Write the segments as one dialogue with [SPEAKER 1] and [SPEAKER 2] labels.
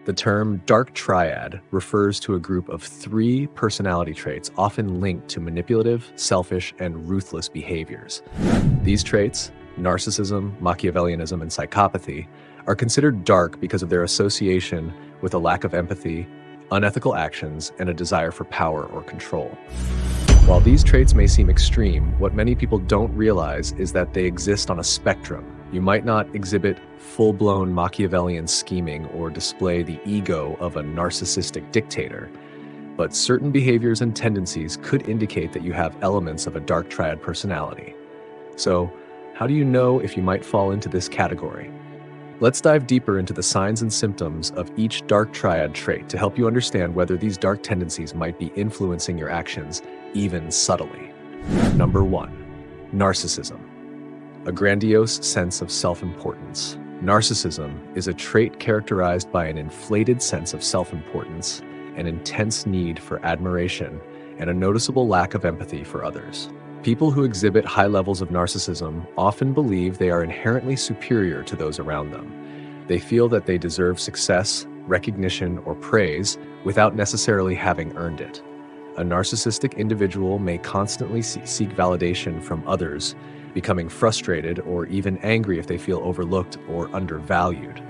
[SPEAKER 1] The term dark triad refers to a group of 3 personality traits often linked to manipulative, selfish, and ruthless behaviors. These traits, narcissism, Machiavellianism, and psychopathy, are considered dark because of their association with a lack of empathy, unethical actions, and a desire for power or control. While these traits may seem extreme, what many people don't realize is that they exist on a spectrum. You might not exhibit full-blown Machiavellian scheming or display the ego of a narcissistic dictator, but certain behaviors and tendencies could indicate that you have elements of a dark triad personality. So, how do you know if you might fall into this category? Let's dive deeper into the signs and symptoms of each dark triad trait to help you understand whether these dark tendencies might be influencing your actions, even subtly. Number 1. Narcissism. A grandiose sense of self-importance. Narcissism is a trait characterized by an inflated sense of self-importance, an intense need for admiration, and a noticeable lack of empathy for others. People who exhibit high levels of narcissism often believe they are inherently superior to those around them. They feel that they deserve success, recognition, or praise without necessarily having earned it. A narcissistic individual may constantly seek validation from others, becoming frustrated or even angry if they feel overlooked or undervalued.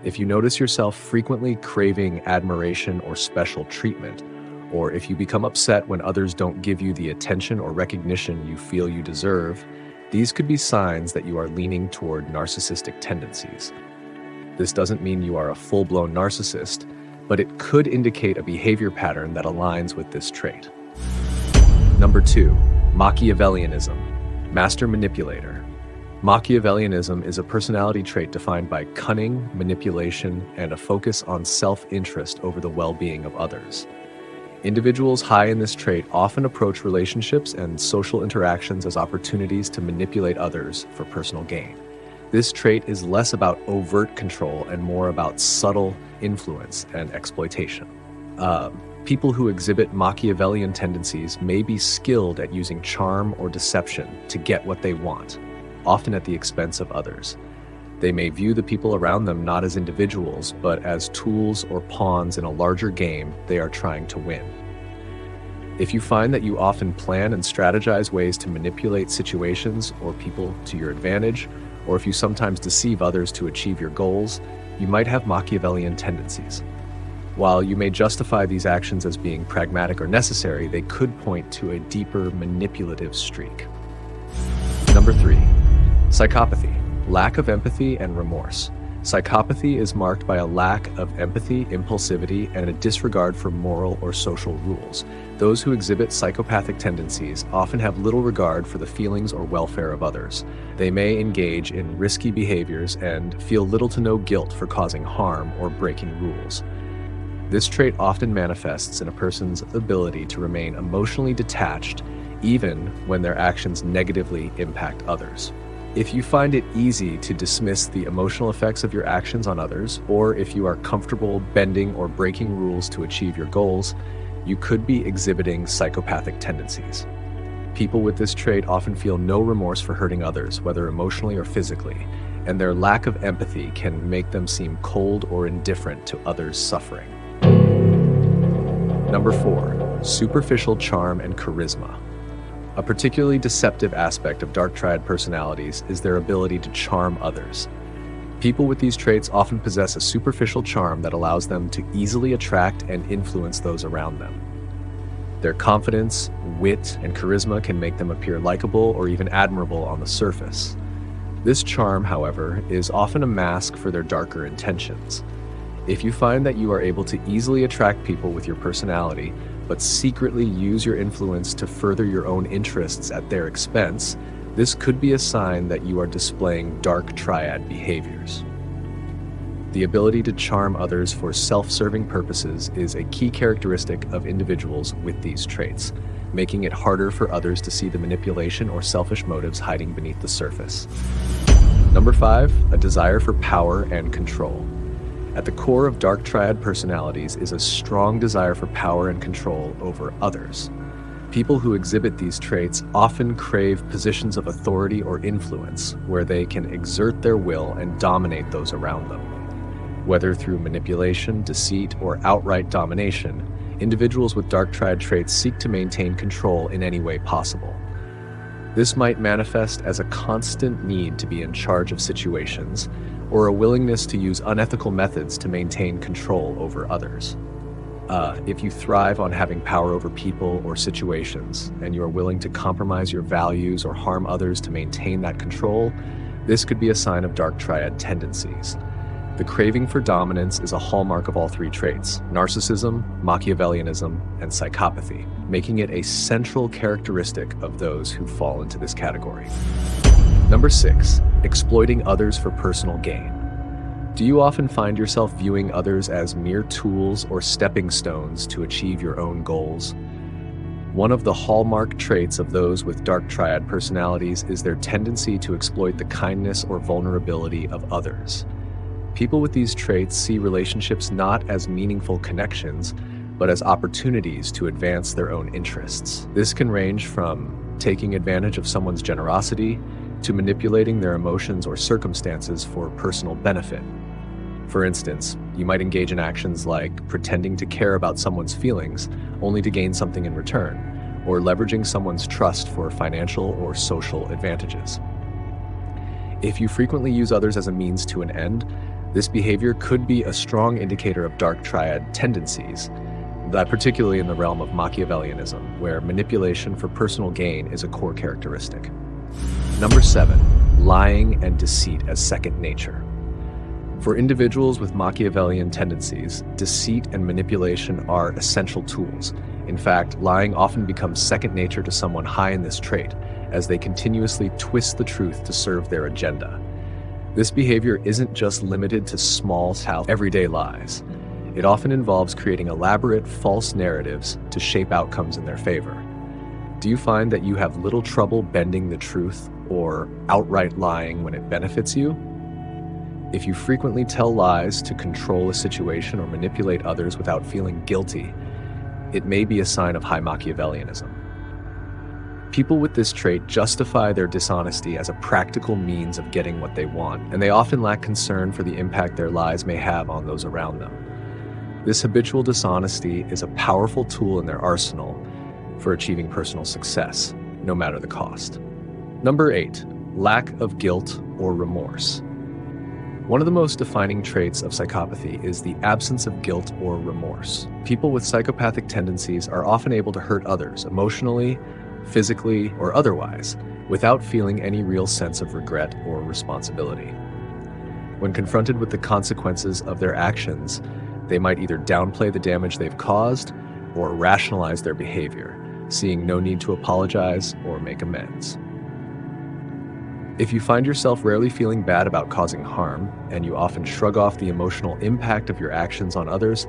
[SPEAKER 1] If you notice yourself frequently craving admiration or special treatment, or if you become upset when others don't give you the attention or recognition you feel you deserve, these could be signs that you are leaning toward narcissistic tendencies. This doesn't mean you are a full-blown narcissist, but it could indicate a behavior pattern that aligns with this trait. Number 2. Machiavellianism. Master manipulator. Machiavellianism is a personality trait defined by cunning, manipulation, and a focus on self-interest over the well-being of others. Individuals high in this trait often approach relationships and social interactions as opportunities to manipulate others for personal gain. This trait is less about overt control and more about subtle influence and exploitation. People who exhibit Machiavellian tendencies may be skilled at using charm or deception to get what they want, often at the expense of others. They may view the people around them not as individuals, but as tools or pawns in a larger game they are trying to win. If you find that you often plan and strategize ways to manipulate situations or people to your advantage, or if you sometimes deceive others to achieve your goals, you might have Machiavellian tendencies. While you may justify these actions as being pragmatic or necessary, they could point to a deeper manipulative streak. Number 3. Psychopathy. Lack of empathy and remorse. Psychopathy is marked by a lack of empathy, impulsivity, and a disregard for moral or social rules. Those who exhibit psychopathic tendencies often have little regard for the feelings or welfare of others. They may engage in risky behaviors and feel little to no guilt for causing harm or breaking rules. This trait often manifests in a person's ability to remain emotionally detached even when their actions negatively impact others. If you find it easy to dismiss the emotional effects of your actions on others, or if you are comfortable bending or breaking rules to achieve your goals, you could be exhibiting psychopathic tendencies. People with this trait often feel no remorse for hurting others, whether emotionally or physically, and their lack of empathy can make them seem cold or indifferent to others' suffering. Number 4. Superficial charm and charisma. A particularly deceptive aspect of dark triad personalities is their ability to charm others. People with these traits often possess a superficial charm that allows them to easily attract and influence those around them. Their confidence, wit, and charisma can make them appear likable or even admirable on the surface. This charm, however, is often a mask for their darker intentions. If you find that you are able to easily attract people with your personality, but secretly use your influence to further your own interests at their expense, this could be a sign that you are displaying dark triad behaviors. The ability to charm others for self-serving purposes is a key characteristic of individuals with these traits, making it harder for others to see the manipulation or selfish motives hiding beneath the surface. Number 5, a desire for power and control. At the core of dark triad personalities is a strong desire for power and control over others. People who exhibit these traits often crave positions of authority or influence where they can exert their will and dominate those around them. Whether through manipulation, deceit, or outright domination, individuals with dark triad traits seek to maintain control in any way possible. This might manifest as a constant need to be in charge of situations, or a willingness to use unethical methods to maintain control over others. If you thrive on having power over people or situations, and you are willing to compromise your values or harm others to maintain that control, this could be a sign of dark triad tendencies. The craving for dominance is a hallmark of all three traits: narcissism, Machiavellianism, and psychopathy, making it a central characteristic of those who fall into this category. Number 6, exploiting others for personal gain. Do you often find yourself viewing others as mere tools or stepping stones to achieve your own goals? One of the hallmark traits of those with dark triad personalities is their tendency to exploit the kindness or vulnerability of others. People with these traits see relationships not as meaningful connections, but as opportunities to advance their own interests. This can range from taking advantage of someone's generosity to manipulating their emotions or circumstances for personal benefit. For instance, you might engage in actions like pretending to care about someone's feelings only to gain something in return, or leveraging someone's trust for financial or social advantages. If you frequently use others as a means to an end, this behavior could be a strong indicator of dark triad tendencies, that particularly in the realm of Machiavellianism, where manipulation for personal gain is a core characteristic. Number 7, lying and deceit as second nature. For individuals with Machiavellian tendencies, deceit and manipulation are essential tools. In fact, lying often becomes second nature to someone high in this trait, as they continuously twist the truth to serve their agenda. This behavior isn't just limited to small, everyday lies. It often involves creating elaborate, false narratives to shape outcomes in their favor. Do you find that you have little trouble bending the truth or outright lying when it benefits you? If you frequently tell lies to control a situation or manipulate others without feeling guilty, it may be a sign of high Machiavellianism. People with this trait justify their dishonesty as a practical means of getting what they want, and they often lack concern for the impact their lies may have on those around them. This habitual dishonesty is a powerful tool in their arsenal for achieving personal success, no matter the cost. Number 8, lack of guilt or remorse. One of the most defining traits of psychopathy is the absence of guilt or remorse. People with psychopathic tendencies are often able to hurt others emotionally, physically, or otherwise, without feeling any real sense of regret or responsibility. When confronted with the consequences of their actions, they might either downplay the damage they've caused or rationalize their behavior, seeing no need to apologize or make amends. If you find yourself rarely feeling bad about causing harm, and you often shrug off the emotional impact of your actions on others,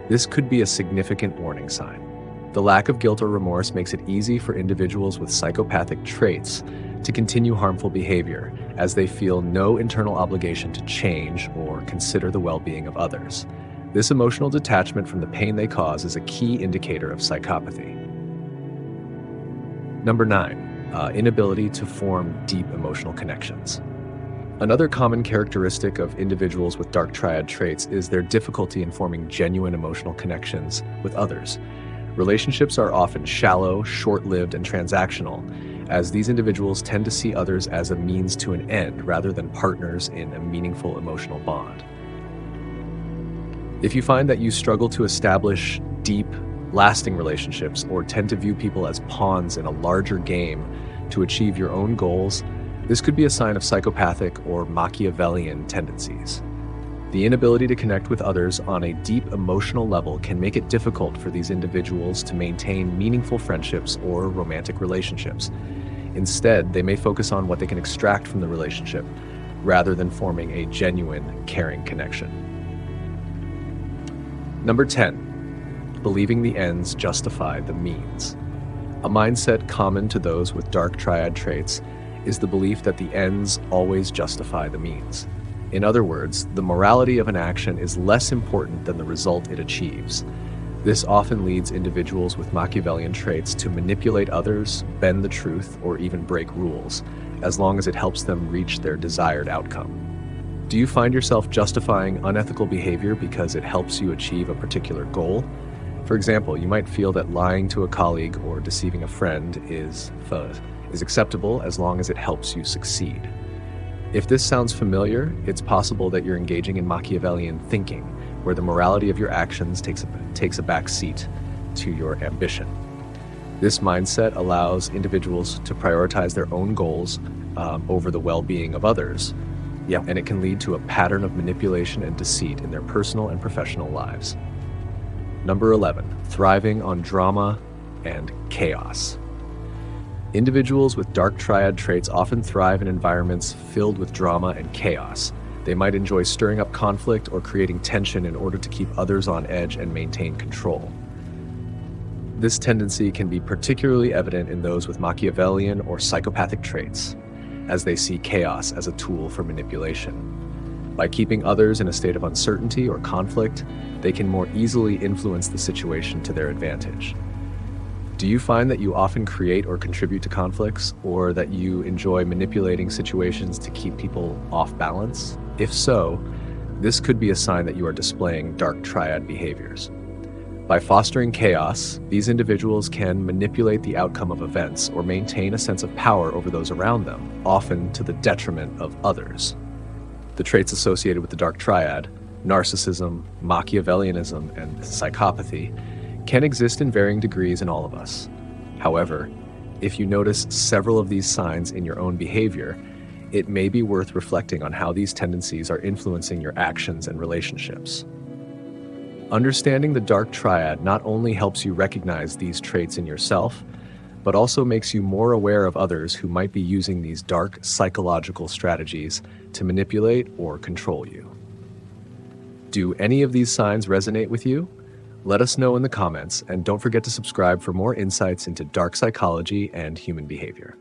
[SPEAKER 1] this could be a significant warning sign. The lack of guilt or remorse makes it easy for individuals with psychopathic traits to continue harmful behavior, as they feel no internal obligation to change or consider the well-being of others. This emotional detachment from the pain they cause is a key indicator of psychopathy. Number 9. Inability to form deep emotional connections. Another common characteristic of individuals with dark triad traits is their difficulty in forming genuine emotional connections with others. Relationships are often shallow, short-lived, and transactional, as these individuals tend to see others as a means to an end rather than partners in a meaningful emotional bond. If you find that you struggle to establish deep, lasting relationships or tend to view people as pawns in a larger game to achieve your own goals, this could be a sign of psychopathic or Machiavellian tendencies. The inability to connect with others on a deep emotional level can make it difficult for these individuals to maintain meaningful friendships or romantic relationships. Instead, they may focus on what they can extract from the relationship rather than forming a genuine, caring connection. Number 10, believing the ends justify the means. A mindset common to those with dark triad traits is the belief that the ends always justify the means. In other words, the morality of an action is less important than the result it achieves. This often leads individuals with Machiavellian traits to manipulate others, bend the truth, or even break rules, as long as it helps them reach their desired outcome. Do you find yourself justifying unethical behavior because it helps you achieve a particular goal? For example, you might feel that lying to a colleague or deceiving a friend is acceptable as long as it helps you succeed. If this sounds familiar, it's possible that you're engaging in Machiavellian thinking, where the morality of your actions takes a back seat to your ambition. This mindset allows individuals to prioritize their own goals over the well-being of others. And it can lead to a pattern of manipulation and deceit in their personal and professional lives. Number 11, thriving on drama and chaos. Individuals with dark triad traits often thrive in environments filled with drama and chaos. They might enjoy stirring up conflict or creating tension in order to keep others on edge and maintain control. This tendency can be particularly evident in those with Machiavellian or psychopathic traits, as they see chaos as a tool for manipulation. By keeping others in a state of uncertainty or conflict, they can more easily influence the situation to their advantage. Do you find that you often create or contribute to conflicts, or that you enjoy manipulating situations to keep people off balance? If so, this could be a sign that you are displaying dark triad behaviors. By fostering chaos, these individuals can manipulate the outcome of events or maintain a sense of power over those around them, often to the detriment of others. The traits associated with the dark triad, narcissism, Machiavellianism, and psychopathy, can exist in varying degrees in all of us. However, if you notice several of these signs in your own behavior, it may be worth reflecting on how these tendencies are influencing your actions and relationships. Understanding the dark triad not only helps you recognize these traits in yourself, but also makes you more aware of others who might be using these dark psychological strategies to manipulate or control you. Do any of these signs resonate with you? Let us know in the comments, and don't forget to subscribe for more insights into dark psychology and human behavior.